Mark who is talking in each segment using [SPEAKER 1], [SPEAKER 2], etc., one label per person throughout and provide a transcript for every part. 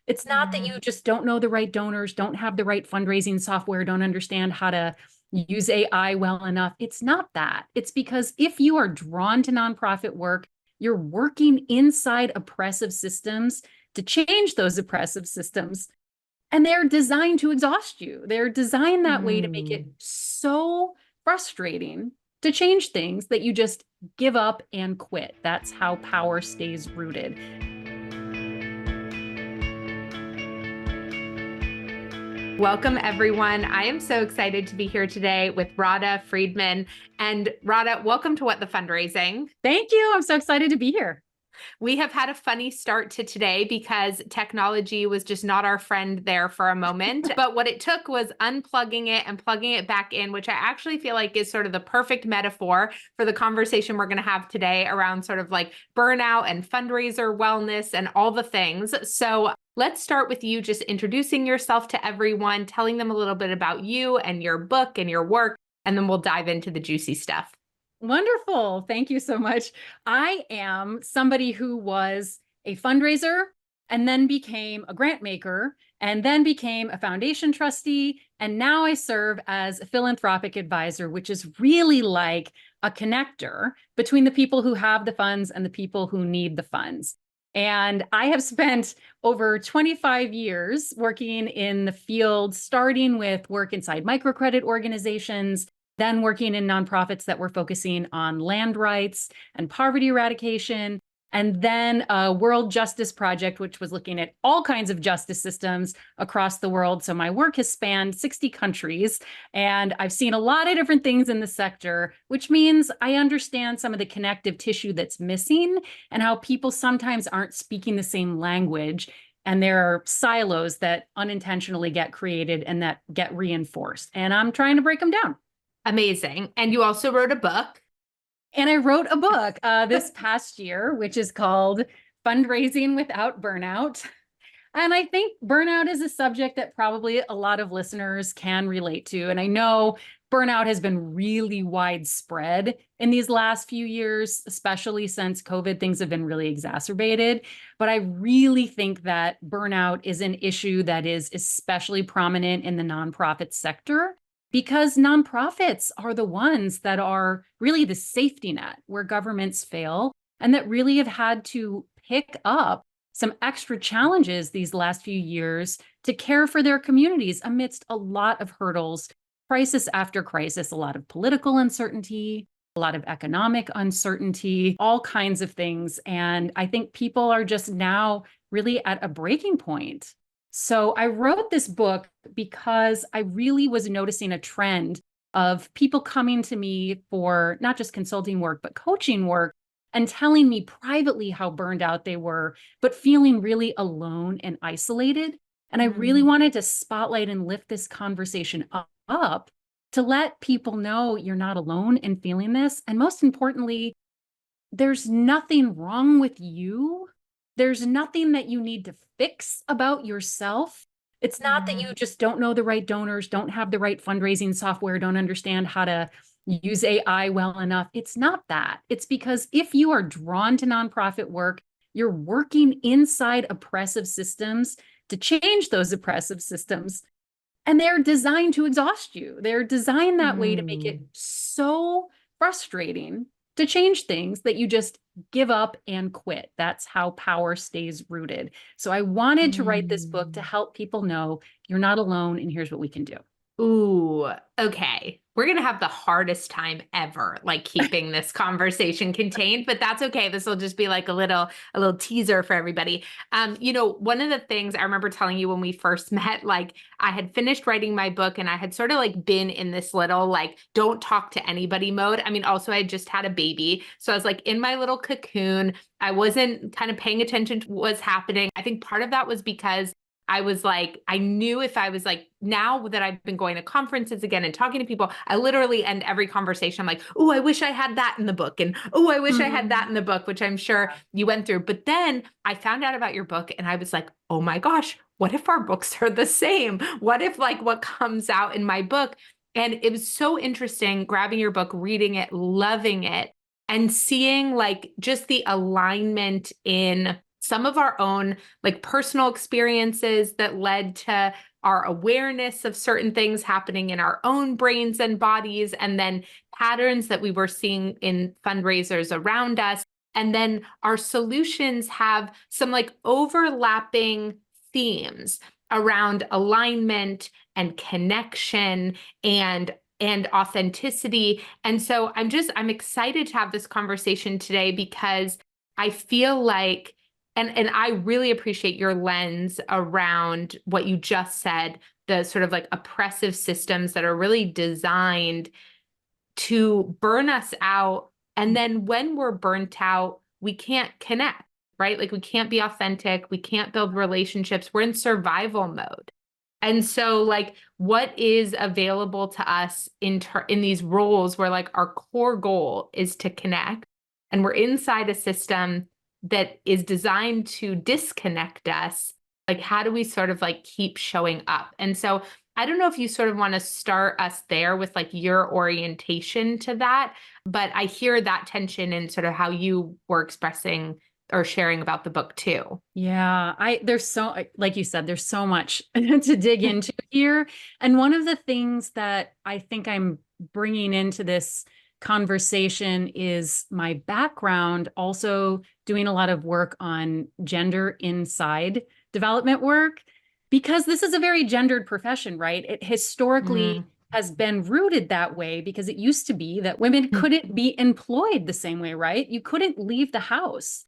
[SPEAKER 1] It's not that you just don't know the right donors, don't have the right fundraising software, don't understand how to use AI well enough. It's not that. It's because if you are drawn to nonprofit work, you're working inside oppressive systems to change those oppressive systems. And they're designed to exhaust you. They're designed that way to make it so frustrating to change things that you just give up and quit. That's how power stays rooted.
[SPEAKER 2] Welcome, everyone. I am so excited to be here today with Radha Friedman. And Radha, welcome to What the Fundraising.
[SPEAKER 1] Thank you. I'm so excited to be here.
[SPEAKER 2] We have had a funny start to today because technology was just not our friend there for a moment. But what it took was unplugging it and plugging it back in, which I actually feel like is sort of the perfect metaphor for the conversation we're going to have today around sort of like burnout and fundraiser wellness and all the things. So let's start with you just introducing yourself to everyone, telling them a little bit about you and your book and your work, and then we'll dive into the juicy stuff.
[SPEAKER 1] Wonderful. Thank you so much. I am somebody who was a fundraiser and then became a grant maker and then became a foundation trustee. And now I serve as a philanthropic advisor, which is really like a connector between the people who have the funds and the people who need the funds. And I have spent over 25 years working in the field, starting with work inside microcredit organizations, then working in nonprofits that were focusing on land rights and poverty eradication, and then a World Justice Project, which was looking at all kinds of justice systems across the world. So my work has spanned 60 countries, and I've seen a lot of different things in the sector, which means I understand some of the connective tissue that's missing and how people sometimes aren't speaking the same language. And there are silos that unintentionally get created and that get reinforced. And I'm trying to break them down.
[SPEAKER 2] Amazing. And you also wrote a book.
[SPEAKER 1] And I wrote a book this past year, which is called Fundraising Without Burnout. And I think burnout is a subject that probably a lot of listeners can relate to. And I know burnout has been really widespread in these last few years, especially since COVID, things have been really exacerbated. But I really think that burnout is an issue that is especially prominent in the nonprofit sector, because nonprofits are the ones that are really the safety net where governments fail and that really have had to pick up some extra challenges these last few years to care for their communities amidst a lot of hurdles, crisis after crisis, a lot of political uncertainty, a lot of economic uncertainty, all kinds of things. And I think people are just now really at a breaking point. So I wrote this book because I really was noticing a trend of people coming to me for not just consulting work, but coaching work and telling me privately how burned out they were, but feeling really alone and isolated. And I really wanted to spotlight and lift this conversation up to let people know you're not alone in feeling this. And most importantly, there's nothing wrong with you. There's nothing that you need to fix about yourself. It's not that you just don't know the right donors, don't have the right fundraising software, don't understand how to use AI well enough. It's not that. It's because if you are drawn to nonprofit work, you're working inside oppressive systems to change those oppressive systems. And they're designed to exhaust you. They're designed that way to make it so frustrating to change things that you just give up and quit. That's how power stays rooted. So I wanted to write this book to help people know you're not alone and here's what we can do.
[SPEAKER 2] Ooh, okay. We're going to have the hardest time ever, like keeping this conversation contained, but that's okay. This will just be like a little teaser for everybody. One of the things I remember telling you when we first met, like I had finished writing my book and I had sort of like been in this little, like, don't talk to anybody mode. I mean, also I had just had a baby. So I was like in my little cocoon. I wasn't kind of paying attention to what was happening. I think part of that was because I was like, I knew if I was like, now that I've been going to conferences again and talking to people, I literally end every conversation. I'm like, oh, I wish I had that in the book. And oh, I wish I had that in the book, which I'm sure you went through. But then I found out about your book and I was like, oh my gosh, what if our books are the same? What if like what comes out in my book? And it was so interesting grabbing your book, reading it, loving it, and seeing like just the alignment in some of our own like personal experiences that led to our awareness of certain things happening in our own brains and bodies, and then patterns that we were seeing in fundraisers around us. And then our solutions have some like overlapping themes around alignment and connection and authenticity. And so I'm excited to have this conversation today because I feel like, and I really appreciate your lens around what you just said, the sort of like oppressive systems that are really designed to burn us out. And then when we're burnt out, we can't connect, right? Like we can't be authentic, we can't build relationships, we're in survival mode. And so like what is available to us in these roles where like our core goal is to connect, and we're inside a system that is designed to disconnect us, like how do we sort of like keep showing up? And so I don't know if you sort of want to start us there with like your orientation to that, but I hear that tension in sort of how you were expressing or sharing about the book too.
[SPEAKER 1] Yeah, there's so, like you said, there's so much to dig into here. And one of the things that I think I'm bringing into this conversation is my background, also doing a lot of work on gender inside development work, because this is a very gendered profession, right? It historically has been rooted that way because it used to be that women couldn't be employed the same way, right? You couldn't leave the house.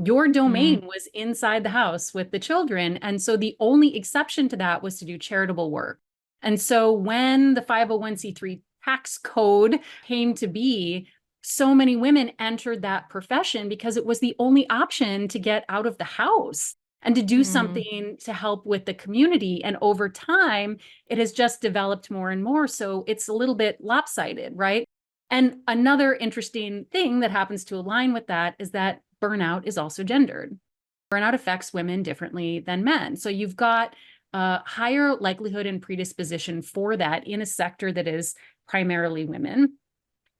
[SPEAKER 1] Your domain was inside the house with the children. And so the only exception to that was to do charitable work. And so when the 501c3 tax code came to be, so many women entered that profession because it was the only option to get out of the house and to do something to help with the community. And over time, it has just developed more and more. So it's a little bit lopsided, right? And another interesting thing that happens to align with that is that burnout is also gendered. Burnout affects women differently than men. So you've got a higher likelihood and predisposition for that in a sector that is primarily women.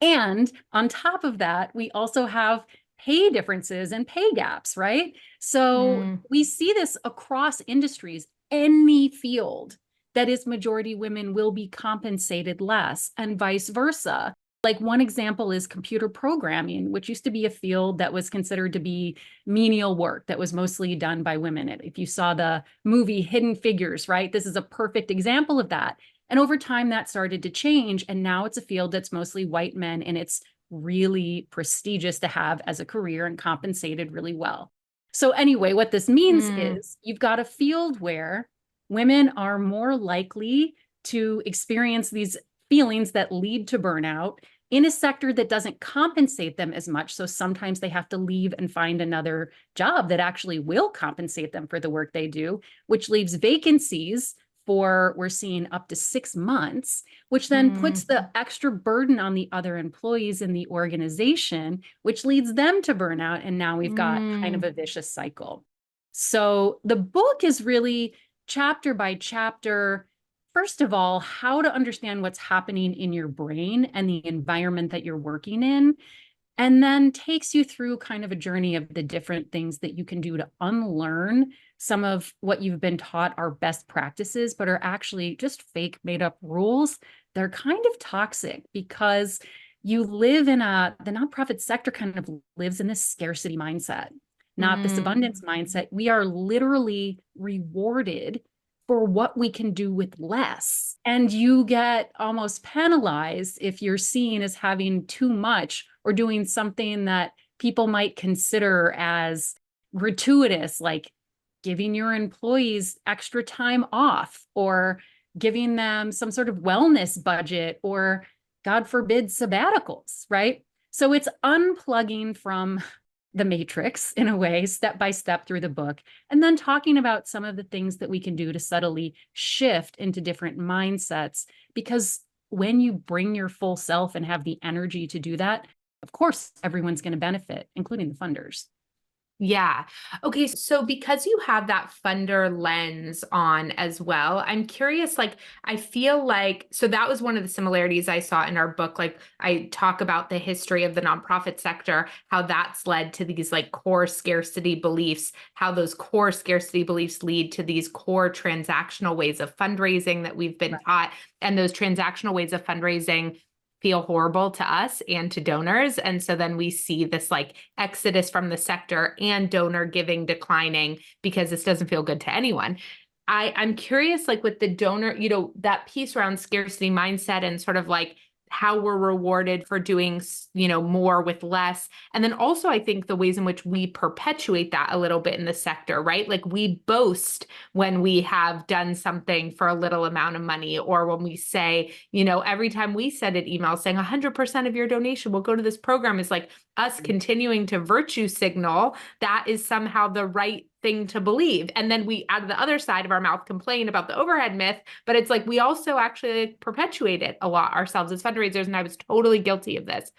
[SPEAKER 1] And on top of that, we also have pay differences and pay gaps, right? So we see this across industries. Any field that is majority women will be compensated less, and vice versa. Like one example is computer programming, which used to be a field that was considered to be menial work that was mostly done by women. If you saw the movie Hidden Figures, right, this is a perfect example of that. And over time that started to change. And now it's a field that's mostly white men, and it's really prestigious to have as a career and compensated really well. So anyway, what this means is you've got a field where women are more likely to experience these feelings that lead to burnout in a sector that doesn't compensate them as much. So sometimes they have to leave and find another job that actually will compensate them for the work they do, which leaves vacancies for, we're seeing up to 6 months, which then puts the extra burden on the other employees in the organization, which leads them to burnout. And now we've got kind of a vicious cycle. So the book is really chapter by chapter. First of all, how to understand what's happening in your brain and the environment that you're working in, and then takes you through kind of a journey of the different things that you can do to unlearn some of what you've been taught are best practices, but are actually just fake made up rules. They're kind of toxic because you live in the nonprofit sector kind of lives in this scarcity mindset, not this abundance mindset. We are literally rewarded for what we can do with less. And you get almost penalized if you're seen as having too much or doing something that people might consider as gratuitous, like giving your employees extra time off or giving them some sort of wellness budget or, God forbid, sabbaticals, right? So it's unplugging from the matrix in a way, step by step through the book, and then talking about some of the things that we can do to subtly shift into different mindsets. Because when you bring your full self and have the energy to do that, of course, everyone's going to benefit, including the funders.
[SPEAKER 2] Yeah. Okay. So because you have that funder lens on as well, I'm curious, like, I feel like, so that was one of the similarities I saw in our book. Like, I talk about the history of the nonprofit sector, how that's led to these like core scarcity beliefs, how those core scarcity beliefs lead to these core transactional ways of fundraising that we've been taught. And those transactional ways of fundraising feel horrible to us and to donors. And so then we see this like exodus from the sector and donor giving declining because this doesn't feel good to anyone. I'm curious, like with the donor, that piece around scarcity mindset and sort of like how we're rewarded for doing, more with less. And then also, I think the ways in which we perpetuate that a little bit in the sector, right? Like we boast when we have done something for a little amount of money, or when we say, every time we send an email saying 100% of your donation will go to this program, is like us continuing to virtue signal that is somehow the right thing to believe. And then we, out of the other side of our mouth, complain about the overhead myth, but it's like we also actually perpetuate it a lot ourselves as fundraisers. And I was totally guilty of this.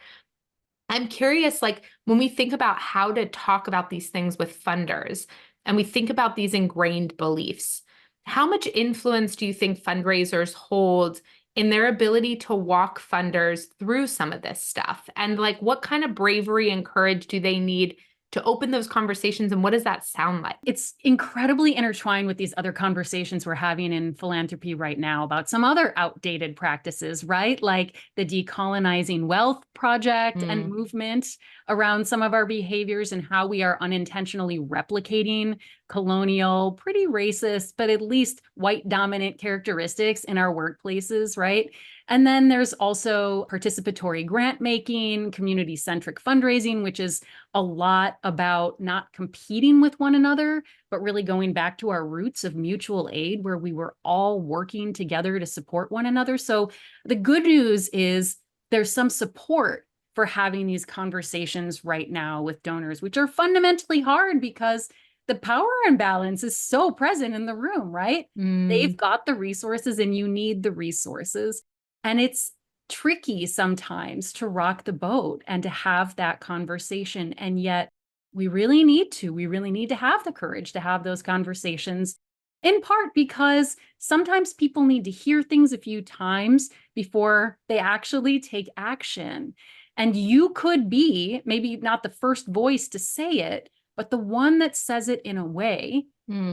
[SPEAKER 2] I'm curious, like when we think about how to talk about these things with funders and we think about these ingrained beliefs, how much influence do you think fundraisers hold in their ability to walk funders through some of this stuff? And like, what kind of bravery and courage do they need to open those conversations? And what does that sound like?
[SPEAKER 1] It's incredibly intertwined with these other conversations we're having in philanthropy right now about some other outdated practices, right? Like the decolonizing wealth project and movement around some of our behaviors and how we are unintentionally replicating colonial, pretty racist, but at least white dominant characteristics in our workplaces, right? And then there's also participatory grant making, community centric fundraising, which is a lot about not competing with one another, but really going back to our roots of mutual aid, where we were all working together to support one another. So the good news is there's some support for having these conversations right now with donors, which are fundamentally hard because the power imbalance is so present in the room, right? They've got the resources and you need the resources. And it's tricky sometimes to rock the boat and to have that conversation. And yet we really need to have the courage to have those conversations, in part because sometimes people need to hear things a few times before they actually take action. And you could be maybe not the first voice to say it, but the one that says it in a way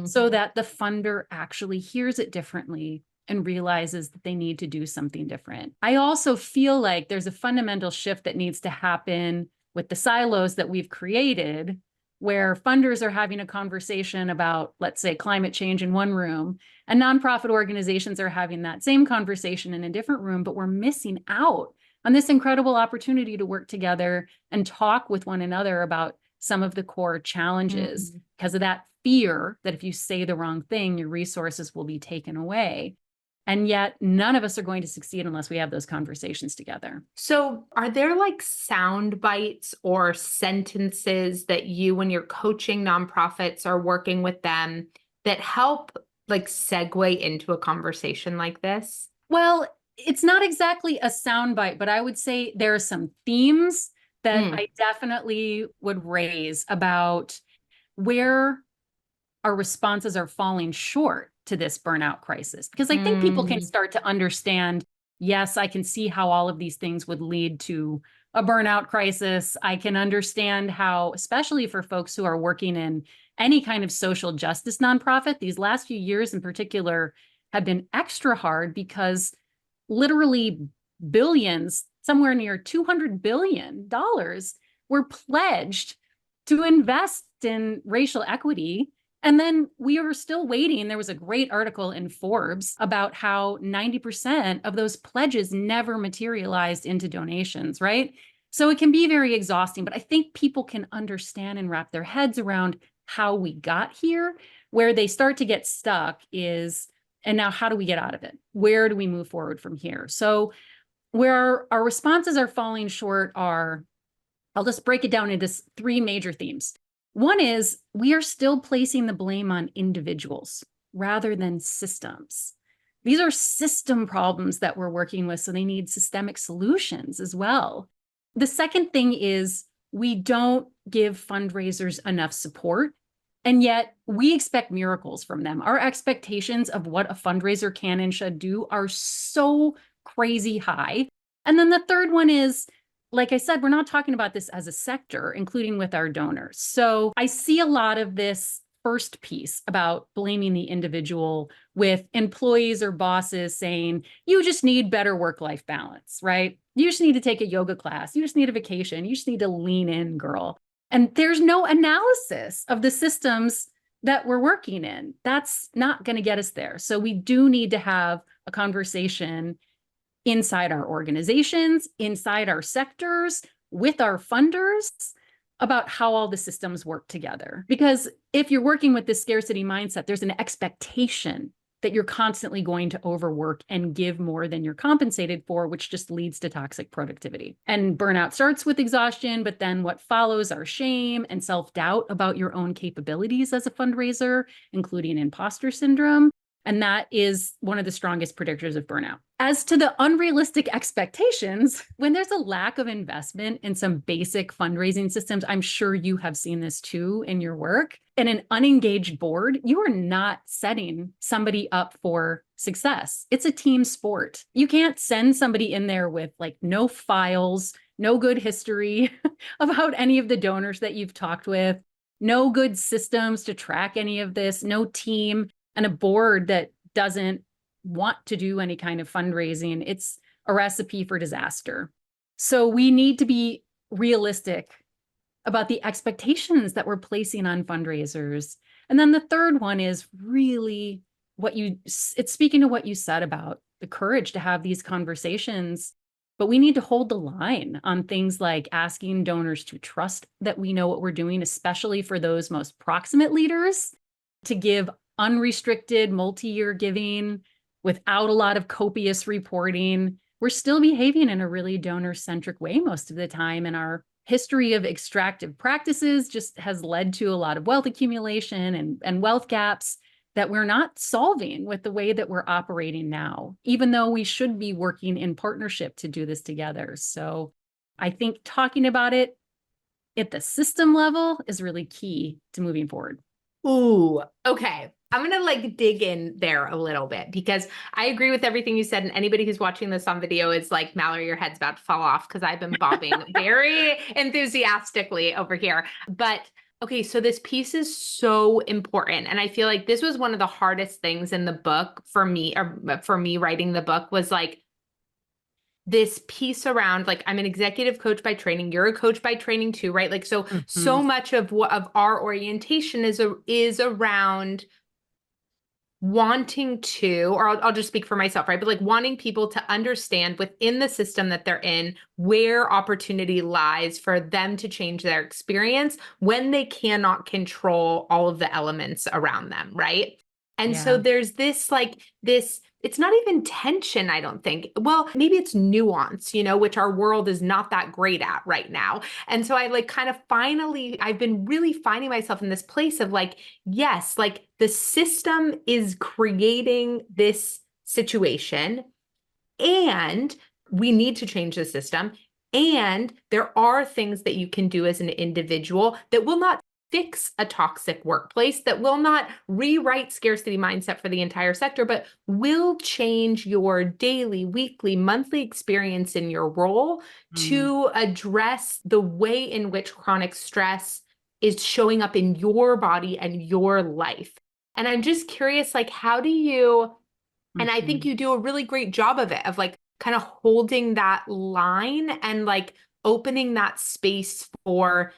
[SPEAKER 1] so that the funder actually hears it differently and realizes that they need to do something different. I also feel like there's a fundamental shift that needs to happen with the silos that we've created, where funders are having a conversation about, let's say, climate change in one room, and nonprofit organizations are having that same conversation in a different room, but we're missing out on this incredible opportunity to work together and talk with one another about some of the core challenges because of that fear that if you say the wrong thing, your resources will be taken away. And yet none of us are going to succeed unless we have those conversations together.
[SPEAKER 2] So are there like sound bites or sentences that you, when you're coaching nonprofits or working with them, that help like segue into a conversation like this?
[SPEAKER 1] Well, it's not exactly a soundbite, but I would say there are some themes that I definitely would raise about where our responses are falling short to this burnout crisis. Because I think people can start to understand, yes, I can see how all of these things would lead to a burnout crisis. I can understand how, especially for folks who are working in any kind of social justice nonprofit, these last few years in particular have been extra hard because literally billions, somewhere near $200 billion were pledged to invest in racial equity. And then we were still waiting. There was a great article in Forbes about how 90% of those pledges never materialized into donations, right? So it can be very exhausting, but I think people can understand and wrap their heads around how we got here. Where they start to get stuck is, and now how do we get out of it? Where do we move forward from here? So where our responses are falling short are, I'll just break it down into three major themes. One is we are still placing the blame on individuals rather than systems. These are system problems that we're working with, so they need systemic solutions as well. The second thing is we don't give fundraisers enough support. And yet we expect miracles from them. Our expectations of what a fundraiser can and should do are so crazy high. And then the third one is, like I said, we're not talking about this as a sector, including with our donors. So I see a lot of this first piece about blaming the individual with employees or bosses saying, you just need better work-life balance, right? You just need to take a yoga class. You just need a vacation. You just need to lean in, girl. And there's no analysis of the systems that we're working in. That's not going to get us there. So we do need to have a conversation inside our organizations, inside our sectors, with our funders about how all the systems work together. Because if you're working with this scarcity mindset, there's an expectation that you're constantly going to overwork and give more than you're compensated for, which just leads to toxic productivity. And burnout starts with exhaustion, but then what follows are shame and self-doubt about your own capabilities as a fundraiser, including imposter syndrome. And that is one of the strongest predictors of burnout. As to the unrealistic expectations, when there's a lack of investment in some basic fundraising systems, I'm sure you have seen this too in your work. In an unengaged board, you are not setting somebody up for success. It's a team sport. You can't send somebody in there with like no files, no good history about any of the donors that you've talked with, no good systems to track any of this, no team, and a board that doesn't want to do any kind of fundraising. It's a recipe for disaster. So we need to be realistic about the expectations that we're placing on fundraisers. And then the third one is really it's speaking to what you said about the courage to have these conversations, but we need to hold the line on things like asking donors to trust that we know what we're doing, especially for those most proximate leaders, to give unrestricted multi-year giving without a lot of copious reporting. We're still behaving in a really donor-centric way most of the time, and our history of extractive practices just has led to a lot of wealth accumulation and wealth gaps that we're not solving with the way that we're operating now, even though we should be working in partnership to do this together. So I think talking about it at the system level is really key to moving forward.
[SPEAKER 2] Ooh, okay. I'm going to like dig in there a little bit because I agree with everything you said. And anybody who's watching this on video is like, Mallory, your head's about to fall off because I've been bobbing very enthusiastically over here. But okay, so this piece is so important. And I feel like this was one of the hardest things in the book for me, or for me writing the book, was like this piece around, like, I'm an executive coach by training, you're a coach by training too, right? Like, so much of our orientation is around wanting to, or I'll just speak for myself, right? But like wanting people to understand within the system that they're in where opportunity lies for them to change their experience when they cannot control all of the elements around them, right? And so there's this it's not even tension, I don't think. Well, maybe it's nuance, which our world is not that great at right now. And so I like kind of I've been really finding myself in this place of like, yes, like the system is creating this situation and we need to change the system. And there are things that you can do as an individual that will not fix a toxic workplace, that will not rewrite scarcity mindset for the entire sector, but will change your daily, weekly, monthly experience in your role to address the way in which chronic stress is showing up in your body and your life. And I'm just curious, like, how do you, and I think you do a really great job of it, of like kind of holding that line and like opening that space for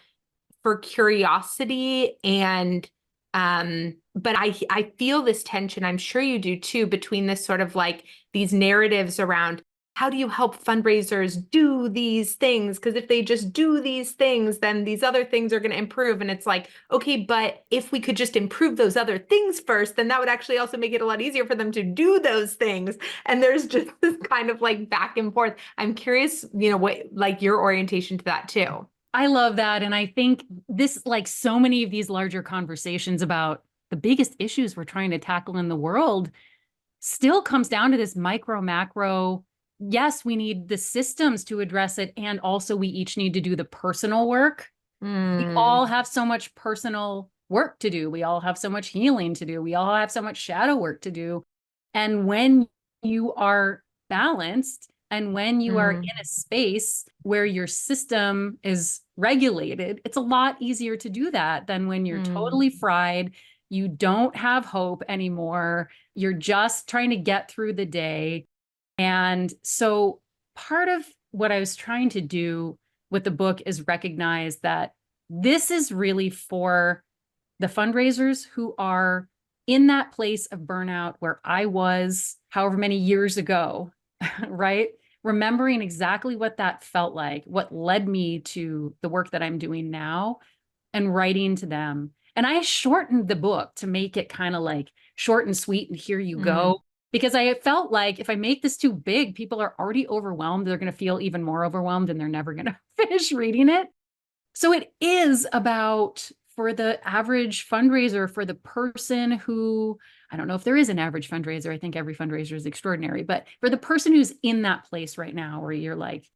[SPEAKER 2] curiosity and but I feel this tension, I'm sure you do too, between this sort of like these narratives around how do you help fundraisers do these things? Because if they just do these things, then these other things are going to improve. And it's like, okay, but if we could just improve those other things first, then that would actually also make it a lot easier for them to do those things. And there's just this kind of like back and forth. I'm curious, what like your orientation to that too.
[SPEAKER 1] I love that. And I think this, like so many of these larger conversations about the biggest issues we're trying to tackle in the world, still comes down to this micro macro yes, we need the systems to address it. And also we each need to do the personal work. We all have so much personal work to do. We all have so much healing to do. We all have so much shadow work to do. And when you are balanced and when you are in a space where your system is regulated, it's a lot easier to do that than when you're totally fried. You don't have hope anymore. You're just trying to get through the day. And so part of what I was trying to do with the book is recognize that this is really for the fundraisers who are in that place of burnout where I was however many years ago, right? Remembering exactly what that felt like, what led me to the work that I'm doing now, and writing to them. And I shortened the book to make it kind of like short and sweet and here you go. Because I felt like if I make this too big, people are already overwhelmed. They're going to feel even more overwhelmed and they're never going to finish reading it. So it is about, for the average fundraiser, for the person who, I don't know if there is an average fundraiser. I think every fundraiser is extraordinary, but for the person who's in that place right now where you're like,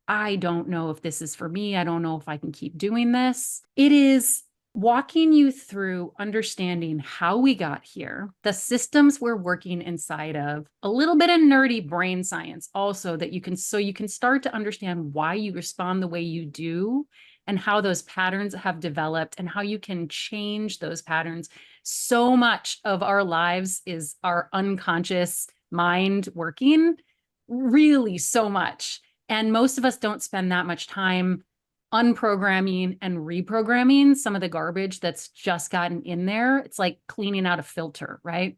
[SPEAKER 1] I don't know if this is for me. I don't know if I can keep doing this. It is walking you through understanding how we got here, the systems we're working inside of, a little bit of nerdy brain science also that you can, so you can start to understand why you respond the way you do and how those patterns have developed and how you can change those patterns. So much of our lives is our unconscious mind working, really so much. And most of us don't spend that much time unprogramming and reprogramming some of the garbage that's just gotten in there. It's like cleaning out a filter, right?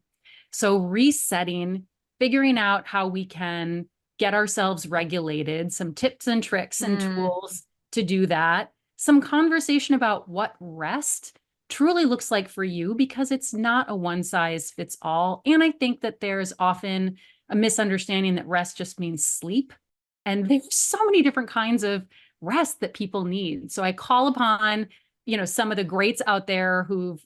[SPEAKER 1] So resetting, figuring out how we can get ourselves regulated, some tips and tricks and tools to do that, some conversation about what rest truly looks like for you, because it's not a one size fits all. And I think that there's often a misunderstanding that rest just means sleep. And there's so many different kinds of rest that people need. So I call upon, some of the greats out there whose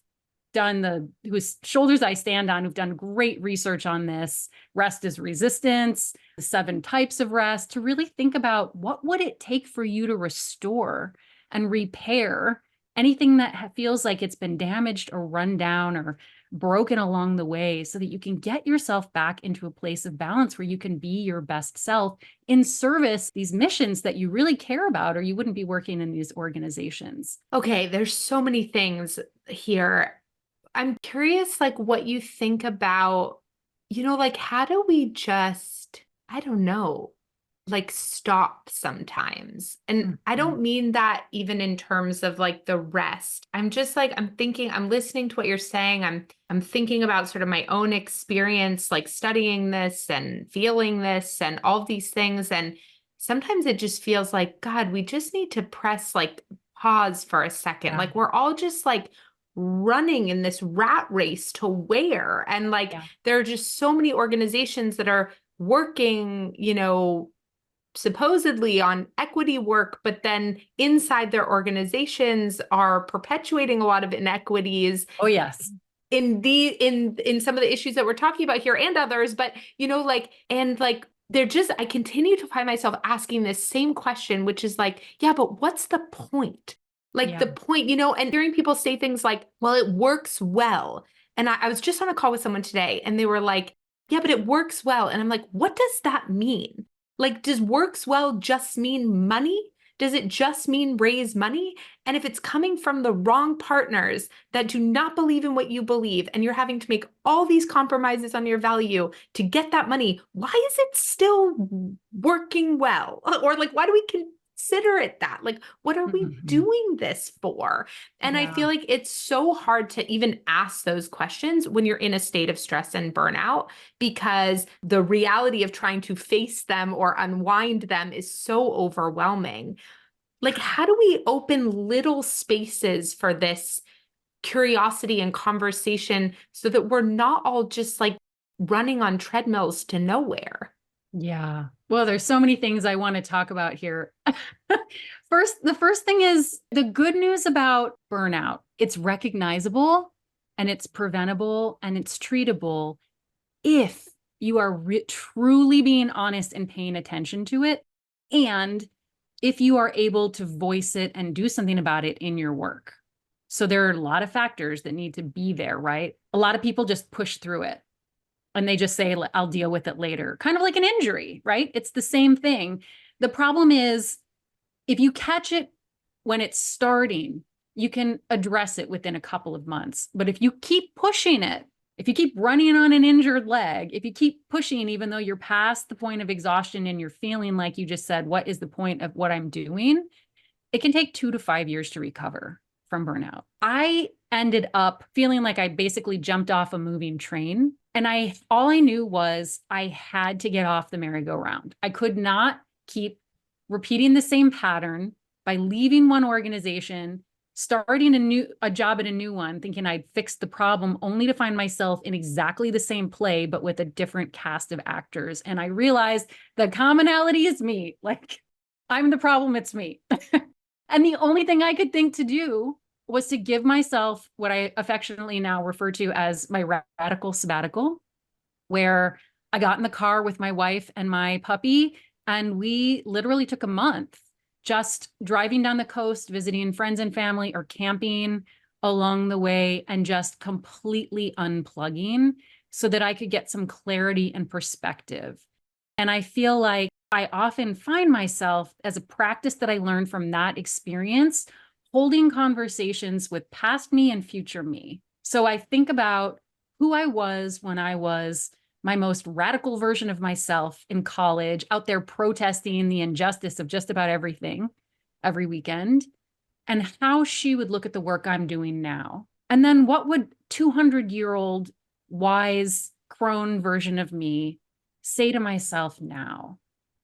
[SPEAKER 1] shoulders I stand on, who've done great research on this. Rest is resistance, the 7 types of rest, to really think about what would it take for you to restore and repair anything that feels like it's been damaged or run down or broken along the way, so that you can get yourself back into a place of balance where you can be your best self in service these missions that you really care about, or you wouldn't be working in these organizations.
[SPEAKER 2] Okay, there's so many things here. I'm curious, like, what you think about, like, how do we just, I don't know, like, stop sometimes? And I don't mean that even in terms of like the rest. I'm just like, I'm listening to what you're saying. I'm thinking about sort of my own experience, like studying this and feeling this and all these things. And sometimes it just feels like, God, we just need to press like pause for a second.
[SPEAKER 1] Yeah.
[SPEAKER 2] Like we're all just like running in this rat race to where, and like, there are just so many organizations that are working, supposedly on equity work, but then inside their organizations are perpetuating a lot of inequities.
[SPEAKER 1] Oh, yes.
[SPEAKER 2] In some of the issues that we're talking about here and others, but they're just, I continue to find myself asking this same question, which is like, yeah, but what's the point? Like the point, and hearing people say things like, well, it works well. And I was just on a call with someone today and they were like, yeah, but it works well. And I'm like, what does that mean? Like, does works well just mean money? Does it just mean raise money? And if it's coming from the wrong partners that do not believe in what you believe, and you're having to make all these compromises on your value to get that money, why is it still working well? Or like, why do we consider it that? Like, what are we doing this for? And I feel like it's so hard to even ask those questions when you're in a state of stress and burnout, because the reality of trying to face them or unwind them is so overwhelming. Like, how do we open little spaces for this curiosity and conversation so that we're not all just like running on treadmills to nowhere?
[SPEAKER 1] Yeah. Well, there's so many things I want to talk about here. The first thing is the good news about burnout. It's recognizable and it's preventable and it's treatable if you are truly being honest and paying attention to it, and if you are able to voice it and do something about it in your work. So there are a lot of factors that need to be there, right? A lot of people just push through it and they just say, I'll deal with it later. Kind of like an injury, right? It's the same thing. The problem is if you catch it when it's starting, you can address it within a couple of months. But if you keep pushing it, if you keep running on an injured leg, if you keep pushing, even though you're past the point of exhaustion and you're feeling like you just said, what is the point of what I'm doing? It can take 2 to 5 years to recover from burnout. I ended up feeling like I basically jumped off a moving train. And all I knew was I had to get off the merry-go-round. I could not keep repeating the same pattern by leaving one organization, starting a job at a new one, thinking I'd fixed the problem, only to find myself in exactly the same play, but with a different cast of actors. And I realized the commonality is me. Like, I'm the problem, it's me. And the only thing I could think to do was to give myself what I affectionately now refer to as my radical sabbatical, where I got in the car with my wife and my puppy, and we literally took a month just driving down the coast, visiting friends and family, or camping along the way, and just completely unplugging so that I could get some clarity and perspective. And I feel like I often find myself, as a practice that I learned from that experience, holding conversations with past me and future me. So I think about who I was when I was my most radical version of myself in college, out there protesting the injustice of just about everything every weekend, and how she would look at the work I'm doing now. And then what would 200-year-old wise crone version of me say to myself now?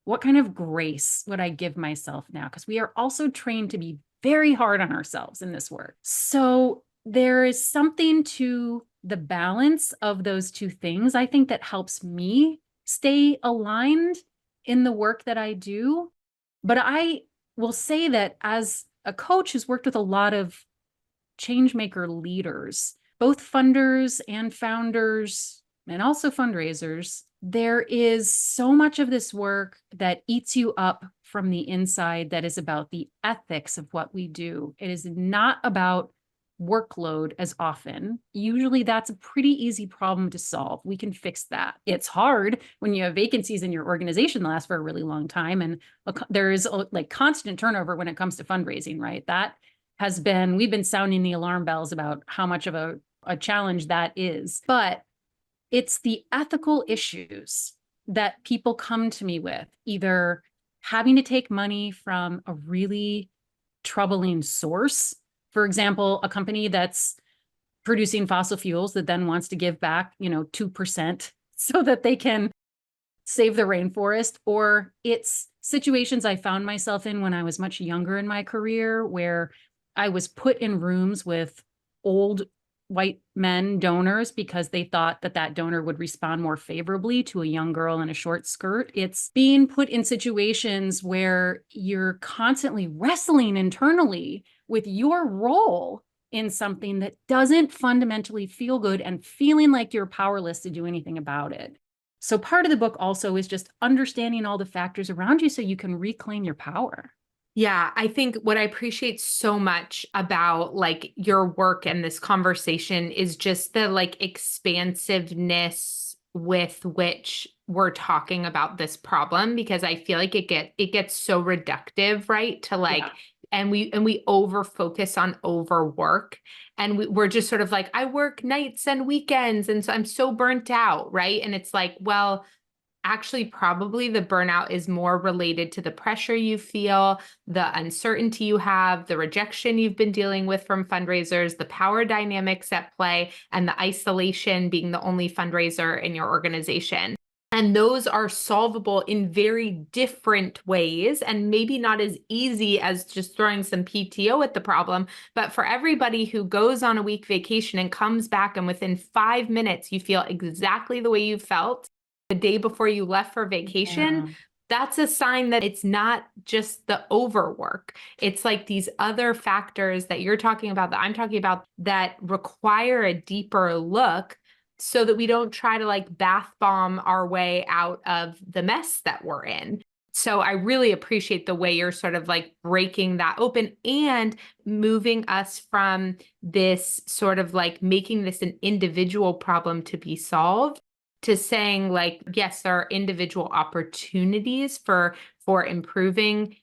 [SPEAKER 1] What kind of grace would I give myself now? Because we are also trained to be very hard on ourselves in this work. So there is something to the balance of those two things, I think, that helps me stay aligned in the work that I do. But I will say that as a coach who's worked with a lot of changemaker leaders, both funders and founders, and also fundraisers, there is so much of this work that eats you up from the inside that is about the ethics of what we do. It is not about workload as often. Usually that's a pretty easy problem to solve. We can fix that. It's hard when you have vacancies in your organization that last for a really long time. And there is like constant turnover when it comes to fundraising, right? We've been sounding the alarm bells about how much of a challenge that is. But it's the ethical issues that people come to me with, either having to take money from a really troubling source. For example, a company that's producing fossil fuels that then wants to give back, 2% so that they can save the rainforest. Or it's situations I found myself in when I was much younger in my career, where I was put in rooms with old white men donors because they thought that donor would respond more favorably to a young girl in a short skirt. It's being put in situations where you're constantly wrestling internally with your role in something that doesn't fundamentally feel good and feeling like you're powerless to do anything about it. So part of the book also is just understanding all the factors around you so you can reclaim your power.
[SPEAKER 2] Yeah, I think what I appreciate so much about like your work and this conversation is just the like expansiveness with which we're talking about this problem, because I feel like it gets so reductive, right? To like, and we over focus on overwork, and we're just sort of like, I work nights and weekends, and so I'm so burnt out, right? And it's like, well, actually, probably the burnout is more related to the pressure you feel, the uncertainty you have, the rejection you've been dealing with from fundraisers, the power dynamics at play, and the isolation being the only fundraiser in your organization. And those are solvable in very different ways, and maybe not as easy as just throwing some PTO at the problem. But for everybody who goes on a week vacation and comes back, and within 5 minutes, you feel exactly the way you felt the day before you left for vacation, that's a sign that it's not just the overwork. It's like these other factors that you're talking about, that I'm talking about, that require a deeper look so that we don't try to like bath bomb our way out of the mess that we're in. So I really appreciate the way you're sort of like breaking that open and moving us from this sort of like making this an individual problem to be solved to saying like, yes, there are individual opportunities for improving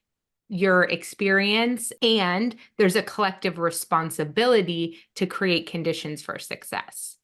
[SPEAKER 2] your experience, and there's a collective responsibility to create conditions for success.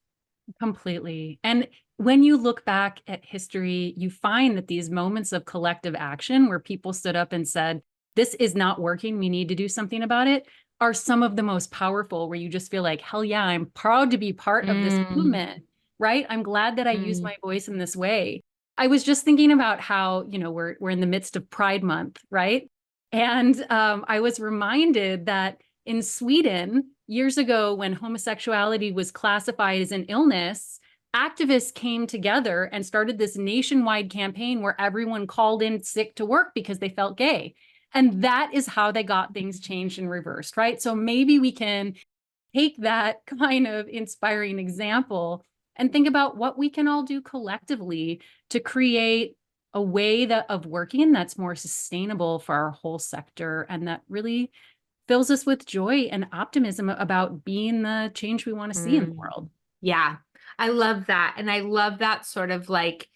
[SPEAKER 1] Completely. And when you look back at history, you find that these moments of collective action where people stood up and said, this is not working, we need to do something about it, are some of the most powerful, where you just feel like, hell yeah, I'm proud to be part of this movement, right? I'm glad that I use my voice in this way. I was just thinking about how, we're in the midst of Pride Month, right? And I was reminded that in Sweden, years ago, when homosexuality was classified as an illness, activists came together and started this nationwide campaign where everyone called in sick to work because they felt gay. And that is how they got things changed and reversed, right? So maybe we can take that kind of inspiring example and think about what we can all do collectively to create a way of working that's more sustainable for our whole sector, and that really fills us with joy and optimism about being the change we want to see in the world.
[SPEAKER 2] Yeah, I love that. And I love that sort of like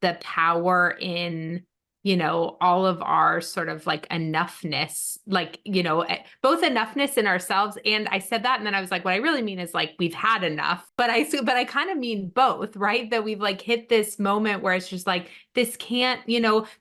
[SPEAKER 2] the power in, all of our sort of like enoughness, like, both enoughness in ourselves. And I said that, and then I was like, what I really mean is like, we've had enough, but I kind of mean both, right? That we've like hit this moment where it's just like, this can't,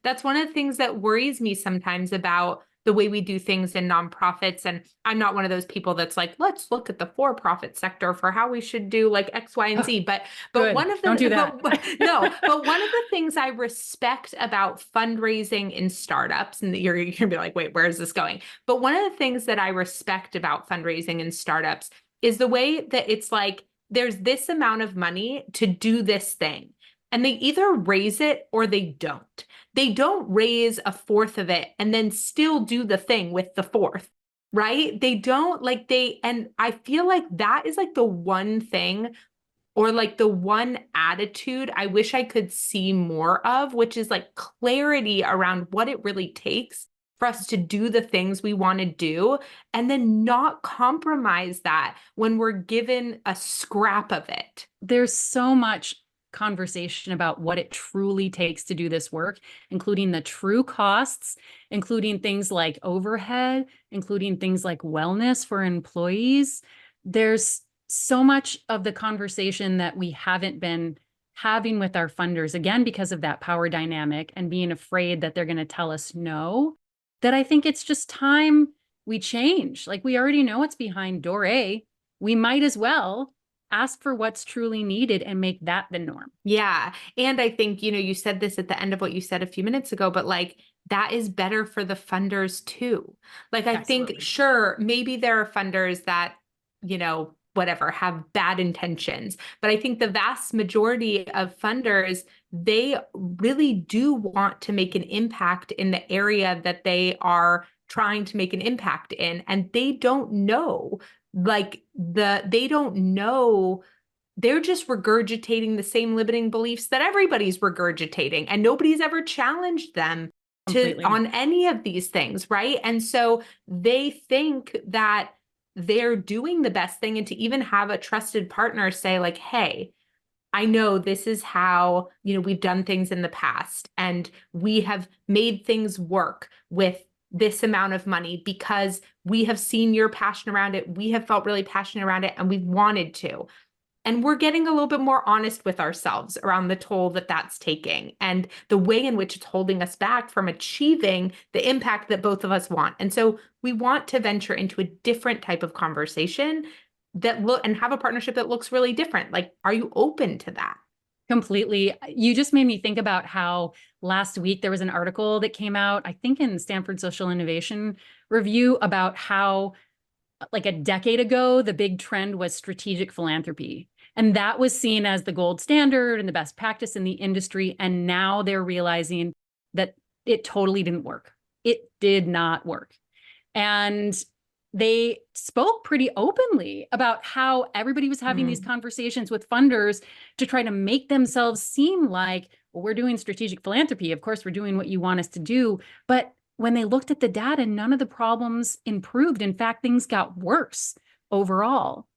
[SPEAKER 2] that's one of the things that worries me sometimes about the way we do things in nonprofits. And I'm not one of those people that's like, let's look at the for-profit sector for how we should do like X, Y, and Z. But one of the
[SPEAKER 1] don't do that.
[SPEAKER 2] but one of the things I respect about fundraising in startups, and you're gonna be like, wait, where is this going? But one of the things that I respect about fundraising in startups is the way that it's like, there's this amount of money to do this thing, and they either raise it or they don't. They don't raise a fourth of it and then still do the thing with the fourth, right? They don't and I feel like that is like the one thing, or like the one attitude I wish I could see more of, which is like clarity around what it really takes for us to do the things we want to do, and then not compromise that when we're given a scrap of it.
[SPEAKER 1] There's so much conversation about what it truly takes to do this work, including the true costs, including things like overhead, including things like wellness for employees. There's so much of the conversation that we haven't been having with our funders, again, because of that power dynamic and being afraid that they're going to tell us no, that I think it's just time we change. Like, we already know what's behind door A. We might as well ask for what's truly needed and make that the norm.
[SPEAKER 2] Yeah. And I think, you said this at the end of what you said a few minutes ago, but like, that is better for the funders too. Like, I think, sure, maybe there are funders that, whatever, have bad intentions, but I think the vast majority of funders, they really do want to make an impact in the area that they are trying to make an impact in. And they don't know, they don't know, they're just regurgitating the same limiting beliefs that everybody's regurgitating, and nobody's ever challenged them on any of these things, right? And so they think that they're doing the best thing, and to even have a trusted partner say like, hey, I know this is how, we've done things in the past, and we have made things work with this amount of money because we have seen your passion around it. We have felt really passionate around it, and we've wanted to. And we're getting a little bit more honest with ourselves around the toll that that's taking and the way in which it's holding us back from achieving the impact that both of us want. And so we want to venture into a different type of conversation and have a partnership that looks really different. Like, are you open to that?
[SPEAKER 1] Completely. You just made me think about how last week there was an article that came out, I think in Stanford Social Innovation Review, about how like a decade ago, the big trend was strategic philanthropy. And that was seen as the gold standard and the best practice in the industry. And now they're realizing that it totally didn't work. It did not work. And they spoke pretty openly about how everybody was having these conversations with funders to try to make themselves seem like, well, we're doing strategic philanthropy. Of course, we're doing what you want us to do. But when they looked at the data, none of the problems improved. In fact, things got worse overall.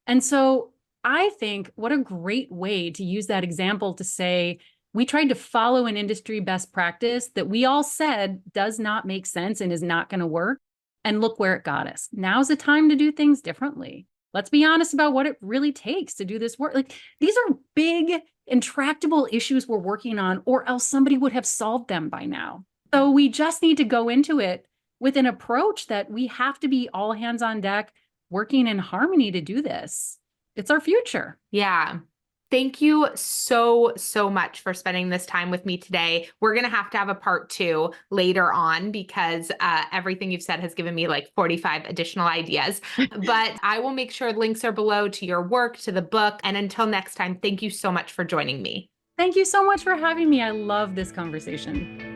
[SPEAKER 1] And so I think what a great way to use that example to say, we tried to follow an industry best practice that we all said does not make sense and is not going to work. And look where it got us. Now's the time to do things differently. Let's be honest about what it really takes to do this work. Like, these are big, intractable issues we're working on, or else somebody would have solved them by now. So we just need to go into it with an approach that we have to be all hands on deck, working in harmony to do this. It's our future.
[SPEAKER 2] Yeah. Thank you so, so much for spending this time with me today. We're going to have a part 2 later on because everything you've said has given me like 45 additional ideas. But I will make sure links are below to your work, to the book. And until next time, thank you so much for joining me.
[SPEAKER 1] Thank you so much for having me. I love this conversation.